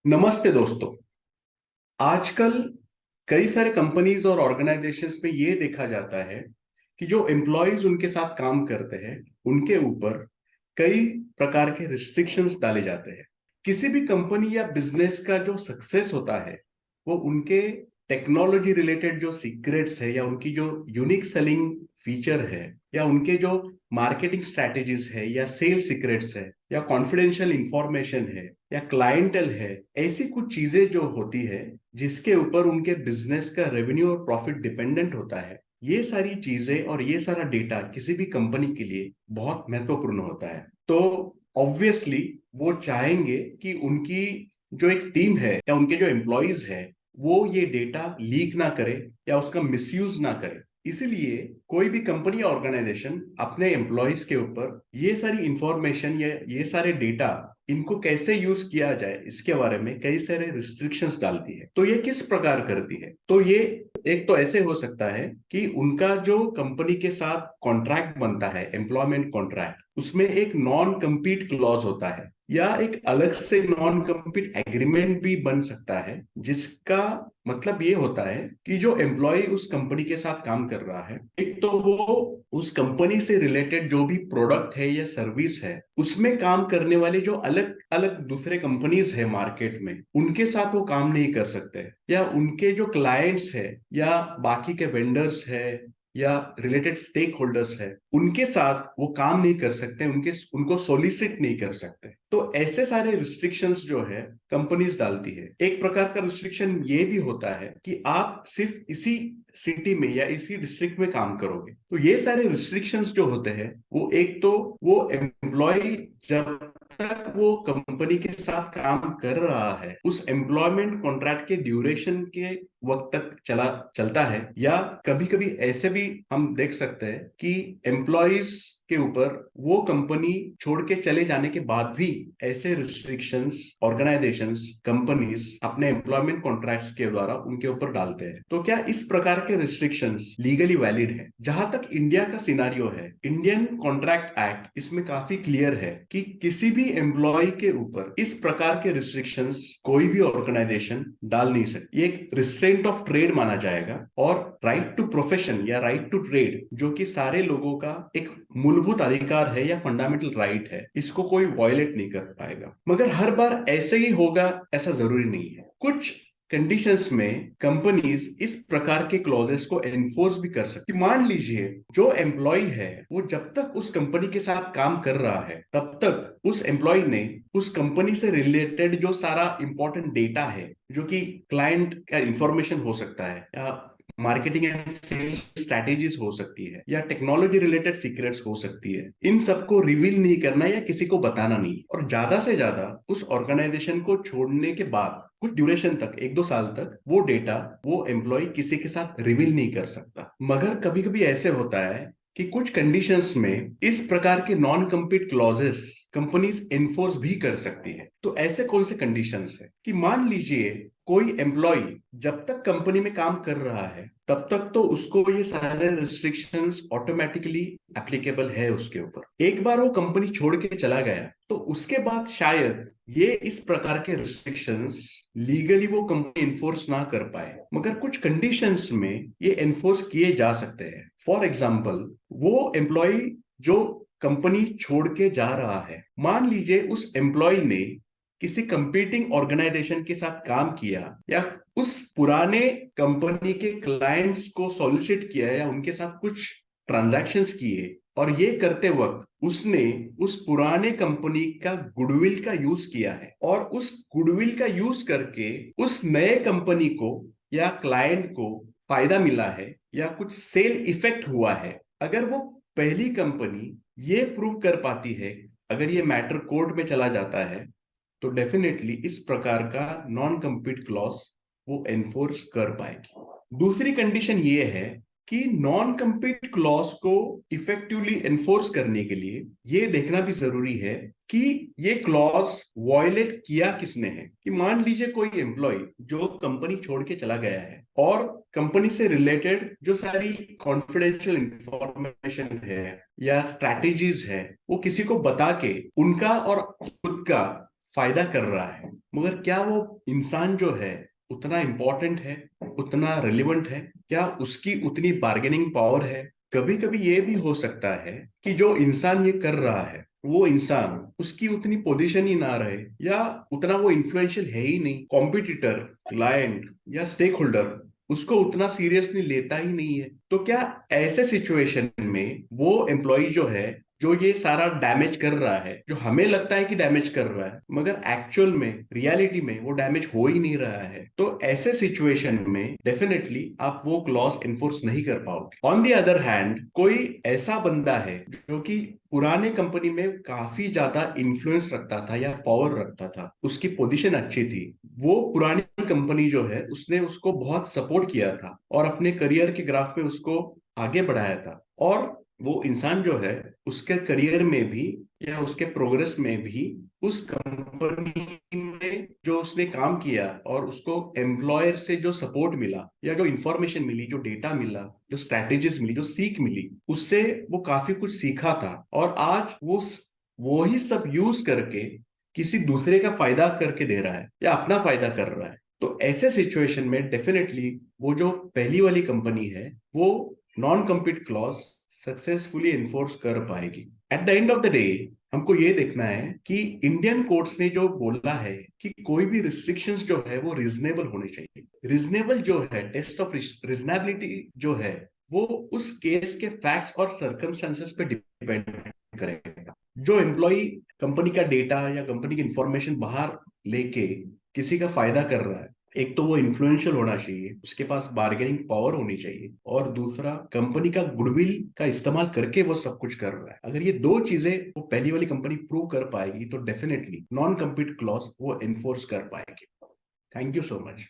नमस्ते दोस्तों। आजकल कई सारे कंपनीज और ऑर्गेनाइजेशंस में ये देखा जाता है कि जो एम्प्लॉयज उनके साथ काम करते हैं उनके ऊपर कई प्रकार के रिस्ट्रिक्शंस डाले जाते हैं। किसी भी कंपनी या बिजनेस का जो सक्सेस होता है वो उनके टेक्नोलॉजी रिलेटेड जो सीक्रेट्स है या उनकी जो यूनिक सेलिंग फीचर है या उनके जो मार्केटिंग स्ट्रैटेजीज है या सेल्स सीक्रेट्स है या कॉन्फिडेंशियल इंफॉर्मेशन है या क्लाइंटल है, ऐसी कुछ चीजें जो होती है जिसके ऊपर उनके बिजनेस का रेवेन्यू और प्रॉफिट डिपेंडेंट होता है। ये सारी चीजें और ये सारा डेटा किसी भी कंपनी के लिए बहुत महत्वपूर्ण होता है। तो ऑब्वियसली वो चाहेंगे कि उनकी जो एक टीम है या उनके जो एम्प्लॉयज है वो ये डेटा लीक ना करे या उसका मिसयूज ना करे। इसीलिए कोई भी कंपनी या ऑर्गेनाइजेशन अपने एम्प्लॉयज के ऊपर ये सारी इंफॉर्मेशन या ये सारे डेटा इनको कैसे यूज किया जाए इसके बारे में कई सारे रिस्ट्रिक्शंस डालती है। तो ये किस प्रकार करती है? तो ये एक तो ऐसे हो सकता है कि उनका जो कंपनी के साथ कॉन्ट्रैक्ट बनता है, एम्प्लॉयमेंट कॉन्ट्रैक्ट, उसमें एक नॉन कम्पीट क्लॉज होता है या एक अलग से नॉन कम्पीट एग्रीमेंट भी बन सकता है, जिसका मतलब ये होता है कि जो एम्प्लॉय उस कंपनी के साथ काम कर रहा है, एक तो वो उस कंपनी से रिलेटेड जो भी प्रोडक्ट है या सर्विस है उसमें काम करने वाले जो अलग अलग दूसरे कंपनीज है मार्केट में, उनके साथ वो काम नहीं कर सकते, या उनके जो क्लाइंट्स है या बाकी के वेंडर्स है या रिलेटेड स्टेक होल्डर्स है उनके साथ वो काम नहीं कर सकते, उनके उनको सोलिसिट नहीं कर सकते। तो ऐसे सारे रिस्ट्रिक्शंस जो है कंपनीज डालती है। एक प्रकार का रिस्ट्रिक्शन ये भी होता है कि आप सिर्फ इसी सिटी में या इसी डिस्ट्रिक्ट में काम करोगे। तो ये सारे रिस्ट्रिक्शंस जो होते हैं वो एक तो वो एम्प्लॉय जब तक वो कंपनी के साथ काम कर रहा है उस एम्प्लॉयमेंट कॉन्ट्रैक्ट के ड्यूरेशन के वक्त तक चलता है, या कभी कभी ऐसे भी हम देख सकते हैं कि एम्प्लॉयज के ऊपर वो कंपनी छोड़ के चले जाने के बाद भी ऐसे रिस्ट्रिक्शंस ऑर्गेनाइजेशंस कंपनीज अपने एम्प्लॉयमेंट कॉन्ट्रैक्ट्स के द्वारा उनके ऊपर डालते हैं। तो क्या इस प्रकार के रिस्ट्रिक्शंस लीगली वैलिड है? जहां तक इंडिया का सिनारियो है, इंडियन कॉन्ट्रैक्ट एक्ट इसमें काफी क्लियर है कि किसी भी एम्प्लॉय के ऊपर इस प्रकार के रिस्ट्रिक्शंस कोई भी ऑर्गेनाइजेशन डाल नहीं सकती। ये एक रिस्ट्रेंट ऑफ ट्रेड माना जाएगा और राइट टू प्रोफेशन या राइट टू ट्रेड जो कि सारे लोगों का एक मूलभूत अधिकार है या फंडामेंटल राइट है, इसको कोई वायलेट नहीं कर पाएगा। मगर हर बार ऐसे ही होगा ऐसा जरूरी नहीं है। कुछ कंडीशंस में कंपनीज इस प्रकार के क्लॉजेस को एनफोर्स भी कर सकती। मान लीजिए जो एम्प्लॉय है वो जब तक उस कंपनी के साथ काम कर रहा है तब तक उस एम्प्लॉय ने उस कंपनी से रिलेटेड जो सारा इंपॉर्टेंट डेटा है, जो कि क्लाइंट का इंफॉर्मेशन हो सकता है या मार्केटिंग एंड सेल्स स्ट्रैटेजीज हो सकती है या टेक्नोलॉजी रिलेटेड सीक्रेट्स हो सकती है, इन सबको रिवील नहीं करना या किसी को बताना नहीं। और ज्यादा से ज्यादा उस ऑर्गेनाइजेशन को छोड़ने के बाद कुछ ड्यूरेशन तक, 1-2 साल तक, वो डेटा वो एम्प्लॉय किसी के साथ रिवील नहीं कर सकता। मगर कभी कभी ऐसे होता है कि कुछ कंडीशंस में इस प्रकार के non compete clauses companies enforce भी कर सकती है। तो ऐसे कौन से कंडीशंस है कि मान लीजिए कोई एम्प्लॉय जब तक कंपनी में काम कर रहा है तब तक तो उसको ये सारे रिस्ट्रिक्शंस ऑटोमेटिकली एप्लीकेबल है उसके ऊपर। एक बार वो कंपनी छोड़ के चला गया तो उसके बाद शायद ये इस प्रकार के रिस्ट्रिक्शंस लीगली वो कंपनी एनफोर्स ना कर पाए, मगर कुछ कंडीशंस में ये एनफोर्स किए जा सकते हैं। फॉर एग्जाम्पल, वो एम्प्लॉय जो कंपनी छोड़ के जा रहा है, मान लीजिए उस एम्प्लॉय ने किसी कंपीटिंग ऑर्गेनाइजेशन के साथ काम किया या उस पुराने कंपनी के क्लाइंट्स को सॉलिसिट किया या उनके साथ कुछ ट्रांजैक्शंस किए, और ये करते वक्त उसने उस पुराने कंपनी का गुडविल का यूज किया है और उस गुडविल का यूज करके उस नए कंपनी को या क्लाइंट को फायदा मिला है या कुछ सेल इफेक्ट हुआ है। अगर वो पहली कंपनी ये प्रूव कर पाती है, अगर ये मैटर कोर्ट में चला जाता है, तो डेफिनेटली इस प्रकार का नॉन कम्पीट क्लॉज वो एनफोर्स कर पाएगी। दूसरी कंडीशन ये है कि नॉन कम्पीट क्लॉज को इफेक्टिवली एनफोर्स करने के लिए ये देखना भी जरूरी है कि ये क्लॉज वॉयलेट किया किसने है। कि मान लीजिए कोई एम्प्लॉय जो कंपनी छोड़ के चला गया है और कंपनी से रिलेटेड जो सारी कॉन्फिडेंशियल इंफॉर्मेशन है या स्ट्रैटेजीज है वो किसी को बता के उनका और खुद का फायदा कर रहा है, मगर क्या वो इंसान जो है उतना इंपॉर्टेंट है, उतना रिलेवेंट है, क्या उसकी उतनी बार्गेनिंग पावर है? कभी कभी ये भी हो सकता है कि जो इंसान ये कर रहा है वो इंसान उसकी उतनी पोजीशन ही ना रहे, या उतना वो इन्फ्लुएंशियल है ही नहीं, कॉम्पिटिटर, क्लाइंट या स्टेक होल्डर उसको उतना सीरियसली लेता ही नहीं है। तो क्या ऐसे सिचुएशन में वो एम्प्लॉय जो है, जो ये सारा डैमेज कर रहा है, जो हमें लगता है कि डैमेज कर रहा है मगर एक्चुअल में रियलिटी में वो डैमेज हो ही नहीं रहा है, तो ऐसे सिचुएशन में डेफिनेटली आप वो क्लॉज एनफोर्स नहीं कर पाओगे। ऑन द अदर हैंड, कोई ऐसा बंदा है जो कि पुराने कंपनी में काफी ज्यादा इन्फ्लुएंस रखता था या पावर रखता था, उसकी पोजीशन अच्छी थी, वो पुरानी कंपनी जो है उसने उसको बहुत सपोर्ट किया था और अपने करियर के ग्राफ में उसको आगे बढ़ाया था, और वो इंसान जो है उसके करियर में भी या उसके प्रोग्रेस में भी उस कंपनी में जो उसने काम किया और उसको एम्प्लॉयर से जो सपोर्ट मिला या जो इंफॉर्मेशन मिली, जो डेटा मिला, जो स्ट्रैटेजीज मिली, जो सीख मिली, उससे वो काफी कुछ सीखा था, और आज वो ही सब यूज करके किसी दूसरे का फायदा करके दे रहा है या अपना फायदा कर रहा है। तो ऐसे सिचुएशन में डेफिनेटली वो जो पहली वाली कंपनी है वो non compete clause successfully enforce कर पाएगी। At the end of the day हमको ये देखना है कि इंडियन कोर्ट्स ने जो बोला है कि कोई भी रिस्ट्रिक्शंस जो है वो रीजनेबल होने चाहिए। रीजनेबल जो है, टेस्ट ऑफ रीजनेबिलिटी जो है, वो उस केस के फैक्ट्स और सर्कमस्टेंसेस पे डिपेंड करेगा। जो एम्प्लॉय कंपनी का डेटा या कंपनी की इंफॉर्मेशन बाहर लेके किसी का फायदा कर रहा है, एक तो वो इन्फ्लुएंशियल होना चाहिए, उसके पास बार्गेनिंग पावर होनी चाहिए, और दूसरा कंपनी का गुडविल का इस्तेमाल करके वो सब कुछ कर रहा है। अगर ये दो चीजें वो पहली वाली कंपनी प्रूव कर पाएगी तो डेफिनेटली नॉन कम्पीट क्लॉज वो एनफोर्स कर पाएगी। Thank you so much.